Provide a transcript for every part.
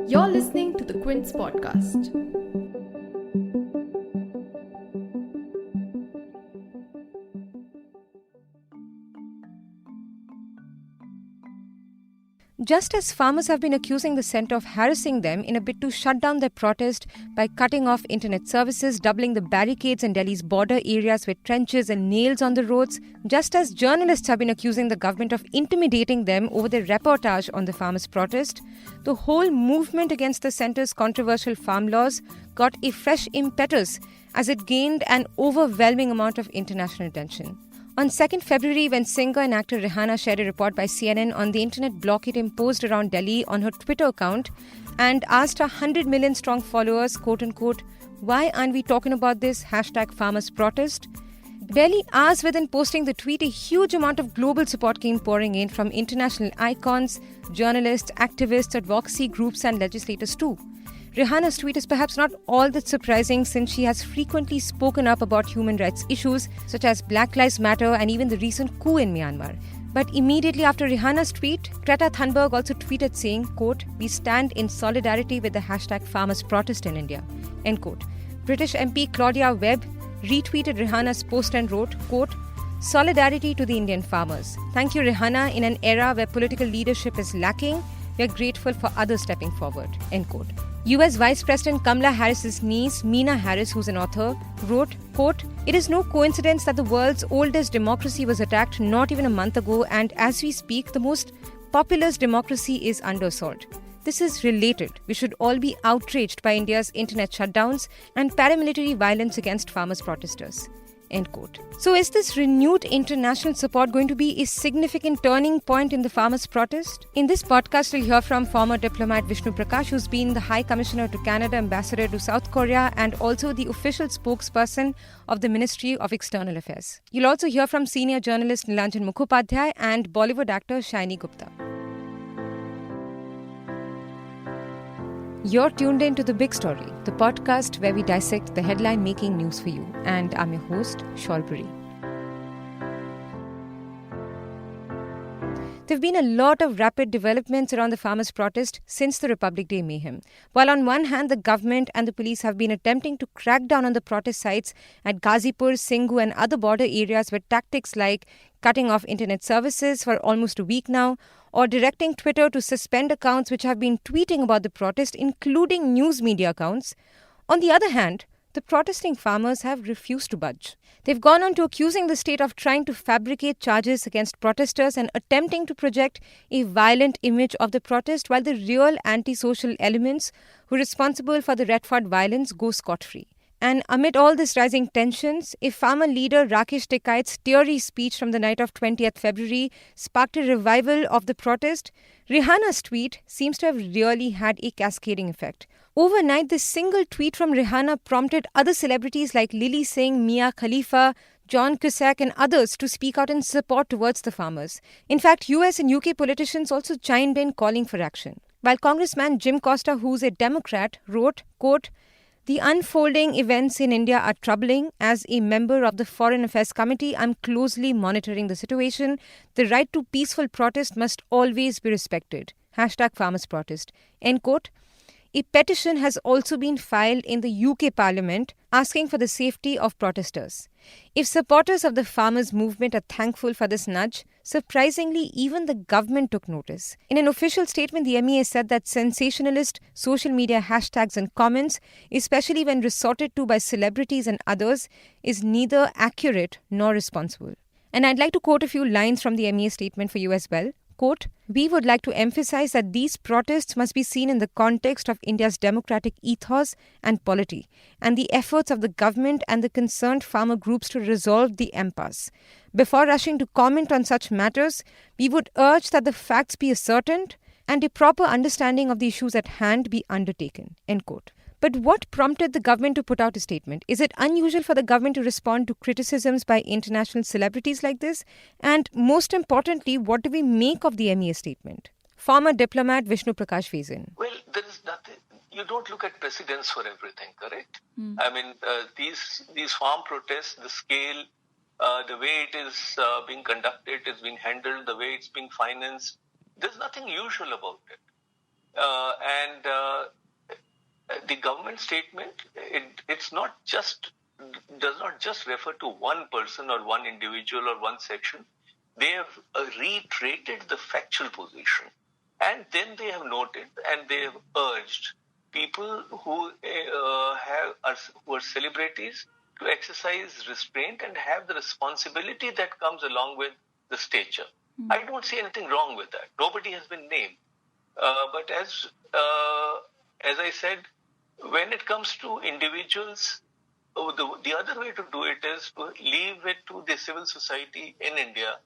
You're listening to the Quint's podcast. Just as farmers have been accusing the centre of harassing them in a bid to shut down their protest by cutting off internet services, doubling the barricades in Delhi's border areas with trenches and nails on the roads, just as journalists have been accusing the government of intimidating them over their reportage on the farmers' protest, the whole movement against the centre's controversial farm laws got a fresh impetus as it gained an overwhelming amount of international attention. On 2nd February, when singer and actor Rihanna shared a report by CNN on the internet blockade imposed around Delhi on her Twitter account and asked her 100 million strong followers, quote-unquote, "Why aren't we talking about this? #farmers protest." Barely hours within posting the tweet, a huge amount of global support came pouring in from international icons, journalists, activists, advocacy groups and legislators too. Rihanna's tweet is perhaps not all that surprising since she has frequently spoken up about human rights issues such as Black Lives Matter and even the recent coup in Myanmar. But immediately after Rihanna's tweet, Greta Thunberg also tweeted saying, quote, "We stand in solidarity with the #farmers protest in India," end quote. British MP Claudia Webbe retweeted Rihanna's post and wrote, quote, "Solidarity to the Indian farmers. Thank you, Rihanna. In an era where political leadership is lacking, we are grateful for others stepping forward," end quote. US Vice President Kamala Harris's niece, Meena Harris, who's an author, wrote, quote, "It is no coincidence that the world's oldest democracy was attacked not even a month ago, and as we speak, the most populous democracy is under assault. This is related. We should all be outraged by India's internet shutdowns and paramilitary violence against farmers' protesters," end quote. So is this renewed international support going to be a significant turning point in the farmers' protest? In this podcast, we'll hear from former diplomat Vishnu Prakash, who's been the High Commissioner to Canada, Ambassador to South Korea, and also the official spokesperson of the Ministry of External Affairs. You'll also hear from senior journalist Nilanjan Mukhopadhyay and Bollywood actor Shiny Gupta. You're tuned in to The Big Story, the podcast where we dissect the headline-making news for you. And I'm your host, Shalpuri. There have been a lot of rapid developments around the farmers' protest since the Republic Day mayhem. While on one hand, the government and the police have been attempting to crack down on the protest sites at Ghazipur, Singhu and other border areas with tactics like cutting off internet services for almost a week now, or directing Twitter to suspend accounts which have been tweeting about the protest, including news media accounts. On the other hand, the protesting farmers have refused to budge. They've gone on to accusing the state of trying to fabricate charges against protesters and attempting to project a violent image of the protest, while the real antisocial elements who are responsible for the red fort violence go scot-free. And amid all this rising tensions, a farmer leader, Rakesh Tekait's teary speech from the night of 20th February sparked a revival of the protest. Rihanna's tweet seems to have really had a cascading effect. Overnight, this single tweet from Rihanna prompted other celebrities like Lily Singh, Mia Khalifa, John Cusack and others to speak out in support towards the farmers. In fact, US and UK politicians also chimed in calling for action. While Congressman Jim Costa, who's a Democrat, wrote, quote, "The unfolding events in India are troubling. As a member of the Foreign Affairs Committee, I'm closely monitoring the situation. The right to peaceful protest must always be respected. #farmers protest," end quote. A petition has also been filed in the UK Parliament asking for the safety of protesters. If supporters of the farmers' movement are thankful for this nudge, surprisingly, even the government took notice. In an official statement, the MEA said that sensationalist social media hashtags and comments, especially when resorted to by celebrities and others, is neither accurate nor responsible. And I'd like to quote a few lines from the MEA statement for you as well. Quote, "We would like to emphasize that these protests must be seen in the context of India's democratic ethos and polity, and the efforts of the government and the concerned farmer groups to resolve the impasse. Before rushing to comment on such matters, we would urge that the facts be ascertained and a proper understanding of the issues at hand be undertaken," end quote. But what prompted the government to put out a statement? Is it unusual for the government to respond to criticisms by international celebrities like this? And most importantly, what do we make of the MEA statement? Former diplomat Vishnu Prakash weighs in. Well, there is nothing. You don't look at precedents for everything, correct? I mean, these farm protests, the scale, the way it is being conducted, is being handled, the way it's being financed, there's nothing usual about it. The government statement, does not just refer to one person or one individual or one section. They have reiterated the factual position, and then they have noted and they have urged people who are celebrities to exercise restraint and have the responsibility that comes along with the stature. I don't see anything wrong with that. Nobody has been named. But as I said, when it comes to individuals, the other way to do it is to leave it to the civil society in India,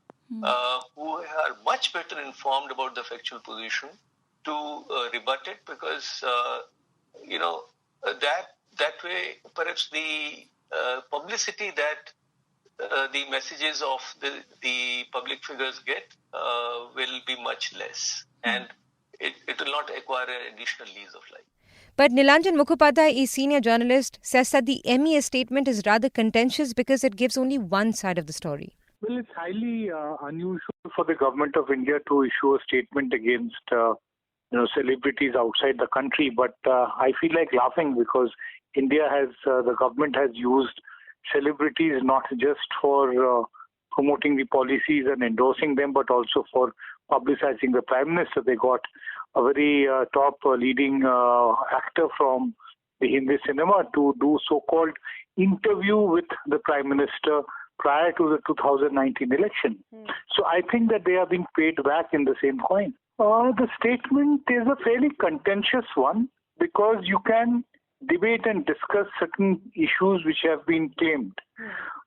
who are much better informed about the factual position, to rebut it, because that way perhaps the publicity that the messages of the public figures get will be much less, and it will not acquire an additional lease of life. But Nilanjan Mukhopadhyay, a senior journalist, says that the MEA statement is rather contentious because it gives only one side of the story. Well, it's highly unusual for the government of India to issue a statement against celebrities outside the country. But I feel like laughing because the government has used celebrities not just for promoting the policies and endorsing them, but also for publicizing the Prime Minister. They got a very top leading actor from the Hindi cinema to do so-called interview with the Prime Minister prior to the 2019 election. So I think that they are being paid back in the same coin. The statement is a fairly contentious one because you can debate and discuss certain issues which have been claimed.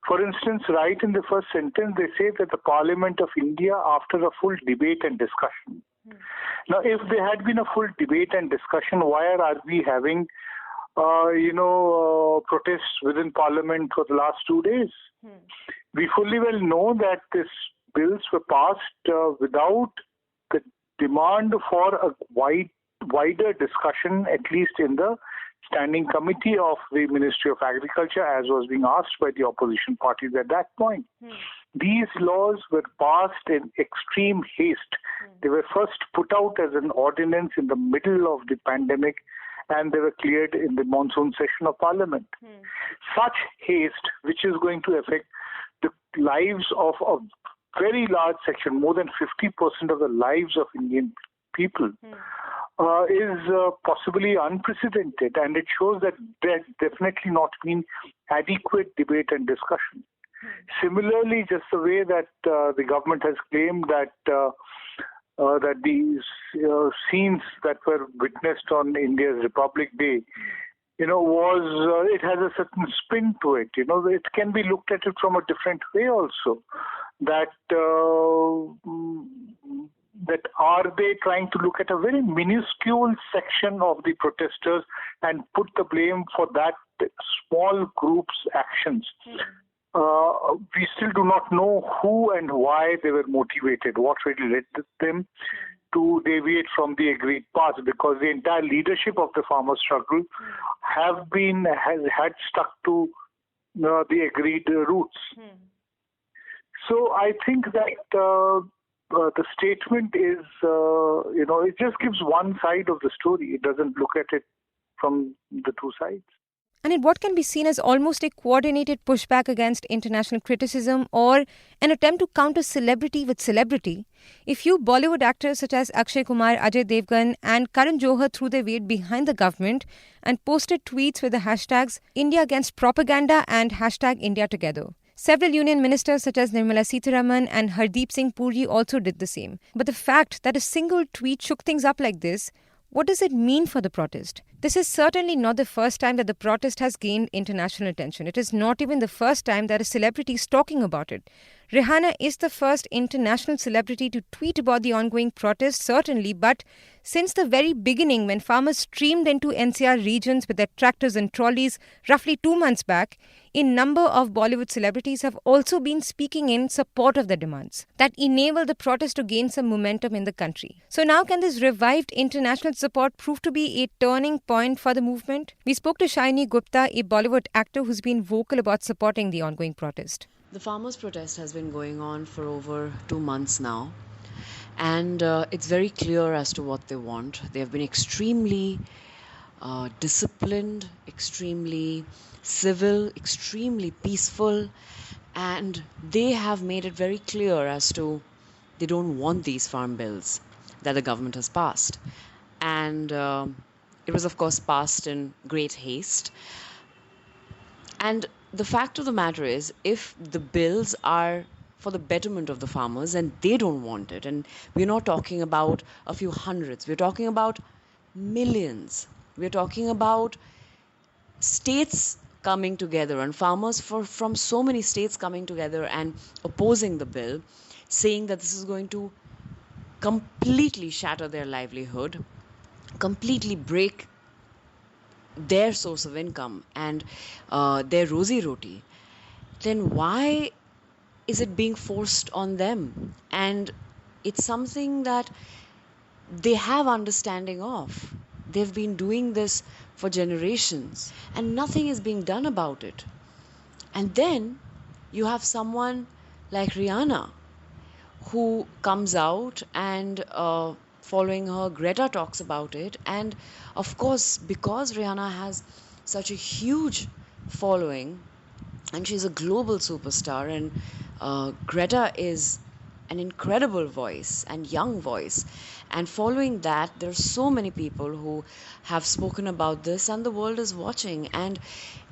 For instance, right in the first sentence, they say that the Parliament of India, after a full debate and discussion. Now, if there had been a full debate and discussion, why are we having, protests within Parliament for the last 2 days? We fully well know that these bills were passed without the demand for a wider discussion, at least in the standing committee of the Ministry of Agriculture, as was being asked by the opposition parties at that point. These laws were passed in extreme haste. They were first put out as an ordinance in the middle of the pandemic, and they were cleared in the monsoon session of Parliament. Such haste, which is going to affect the lives of a very large section, more than 50% of the lives of Indian people, is possibly unprecedented, and it shows that there's definitely not been adequate debate and discussion. Similarly, just the way that the government has claimed that these scenes that were witnessed on India's Republic Day, it has a certain spin to it. It can be looked at it from a different way also. That are they trying to look at a very minuscule section of the protesters and put the blame for that small group's actions? We still do not know who and why they were motivated, what really led them to deviate from the agreed path, because the entire leadership of the farmer struggle had stuck to the agreed routes. So I think that the statement is, it just gives one side of the story. It doesn't look at it from the two sides. And in what can be seen as almost a coordinated pushback against international criticism or an attempt to counter celebrity with celebrity, a few Bollywood actors such as Akshay Kumar, Ajay Devgan and Karan Johar threw their weight behind the government and posted tweets with the hashtags India Against Propaganda and hashtag India Together. Several union ministers such as Nirmala Sitharaman and Hardeep Singh Puri also did the same. But the fact that a single tweet shook things up like this, what does it mean for the protest? This is certainly not the first time that the protest has gained international attention. It is not even the first time that a celebrity is talking about it. Rihanna is the first international celebrity to tweet about the ongoing protest, certainly, but since the very beginning, when farmers streamed into NCR regions with their tractors and trolleys roughly 2 months back, a number of Bollywood celebrities have also been speaking in support of the demands that enable the protest to gain some momentum in the country. So now can this revived international support prove to be a turning point for the movement? We spoke to Shaini Gupta, a Bollywood actor who's been vocal about supporting the ongoing protest. The farmers' protest has been going on for over 2 months now. And it's very clear as to what they want. They have been extremely disciplined, extremely civil, extremely peaceful, and they have made it very clear as to they don't want these farm bills that the government has passed. And it was, of course, passed in great haste. And the fact of the matter is, if the bills are for the betterment of the farmers and they don't want it, and we're not talking about a few hundreds, we're talking about millions, we're talking about states coming together and farmers from so many states coming together and opposing the bill, saying that this is going to completely shatter their livelihood, completely break their source of income and their rosy roti, then why is it being forced on them? And it's something that they have understanding of. They've been doing this for generations and nothing is being done about it. And then you have someone like Rihanna who comes out and following her, Greta talks about it. And of course, because Rihanna has such a huge following and she's a global superstar, and Greta is an incredible voice and young voice, and following that there are so many people who have spoken about this and the world is watching, and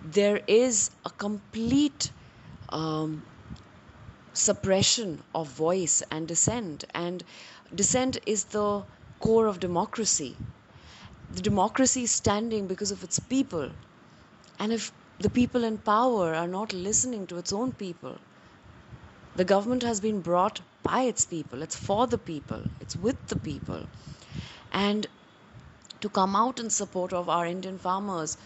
there is a complete suppression of voice and dissent. And dissent is the core of democracy. The democracy is standing because of its people, and if the people in power are not listening to its own people, the government has been brought by its people, it's for the people, it's with the people. And to come out in support of our Indian farmers,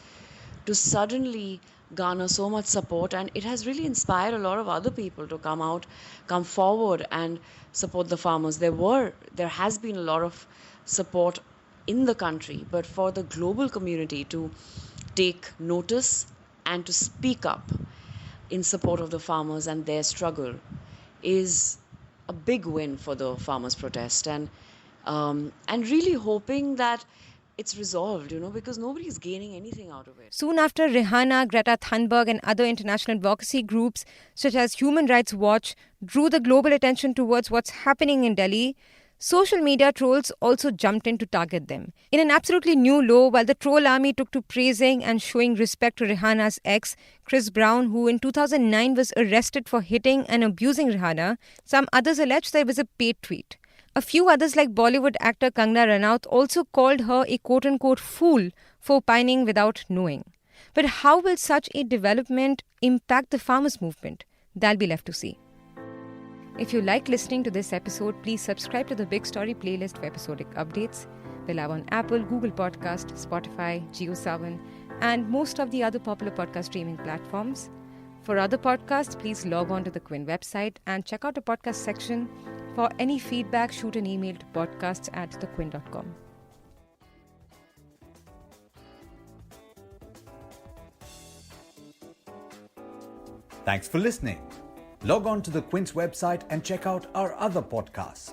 to suddenly garner so much support, and it has really inspired a lot of other people to come forward and support the farmers. There has been a lot of support in the country, but for the global community to take notice and to speak up in support of the farmers and their struggle is a big win for the farmers' protest, and really hoping that it's resolved, because nobody is gaining anything out of it. Soon after Rihanna, Greta Thunberg and other international advocacy groups such as Human Rights Watch drew the global attention towards what's happening in Delhi, social media trolls also jumped in to target them. In an absolutely new low, while the troll army took to praising and showing respect to Rihanna's ex, Chris Brown, who in 2009 was arrested for hitting and abusing Rihanna, some others alleged that it was a paid tweet. A few others like Bollywood actor Kangana Ranaut also called her a quote-unquote fool for opining without knowing. But how will such a development impact the farmers' movement? That'll be left to see. If you like listening to this episode, please subscribe to the Big Story playlist for episodic updates. We're live on Apple, Google Podcast, Spotify, JioSaavn, and most of the other popular podcast streaming platforms. For other podcasts, please log on to the Quint website and check out the podcast section. For any feedback, shoot an email to podcasts@thequint.com. Thanks for listening. Log on to the Quint's website and check out our other podcasts.